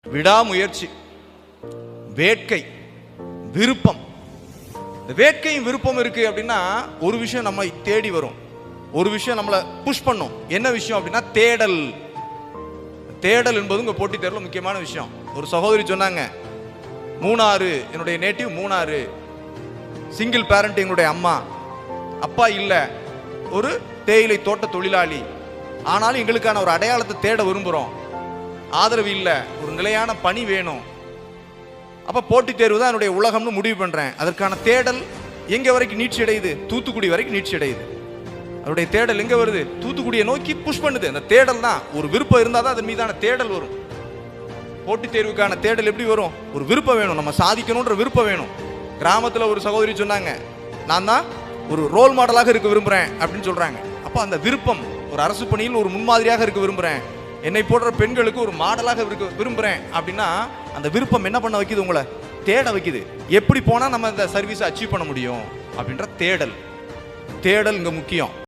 விடாமுயற்சி, வேட்கை, விருப்பம். இந்த வேட்கையும் விருப்பம் இருக்கு அப்படின்னா ஒரு விஷயம் நம்ம தேடி வரும், ஒரு விஷயம் நம்மளை புஷ் பண்ணும். என்ன விஷயம் அப்படின்னா தேடல். தேடல் என்பது உங்க போட்டித் தேர்வுல முக்கியமான விஷயம். ஒரு சகோதரி சொன்னாங்க, மூணாறு, என்னுடைய நேட்டிவ் மூணாறு, சிங்கிள் பேரண்ட், எங்களுடைய அம்மா அப்பா இல்லை, ஒரு தேயிலை தோட்ட தொழிலாளி, ஆனாலும் எங்களுக்கான ஒரு அடையாளத்தை தேட விரும்புகிறோம், ஆதரவு இல்லை, ஒரு நிலையான பணி வேணும். அப்போ போட்டித் தேர்வு தான் என்னுடைய உலகம்னு முடிவு பண்ணுறேன். அதற்கான தேடல் எங்கே வரைக்கும் நீட்சி அடையுது? தூத்துக்குடி வரைக்கும் நீட்சி அடையுது. அவருடைய தேடல் எங்கே வருது? தூத்துக்குடியை நோக்கி புஷ் பண்ணுது. அந்த தேடல் தான், ஒரு விருப்பம் இருந்தால் தான் அதன் மீதான தேடல் வரும். போட்டித் தேர்வுக்கான தேடல் எப்படி வரும்? ஒரு விருப்பம் வேணும், நம்ம சாதிக்கணுன்ற விருப்பம் வேணும். கிராமத்தில் ஒரு சகோதரி சொன்னாங்க, நான் தான் ஒரு ரோல் மாடலாக இருக்க விரும்புகிறேன் அப்படின்னு சொல்கிறாங்க. அப்போ அந்த விருப்பம், ஒரு அரசு பணியில் ஒரு முன்மாதிரியாக இருக்க விரும்புகிறேன், என்னை போடுற பெண்களுக்கு ஒரு மாடலாக இருக்க விரும்புகிறேன் அப்படின்னா அந்த விருப்பம் என்ன பண்ண வைக்குது? உங்களை தேட வைக்குது. எப்படி போனால் நம்ம இந்த சர்வீஸை அச்சீவ் பண்ண முடியும் அப்படின்ற தேடல். தேடல் இங்கே முக்கியம்.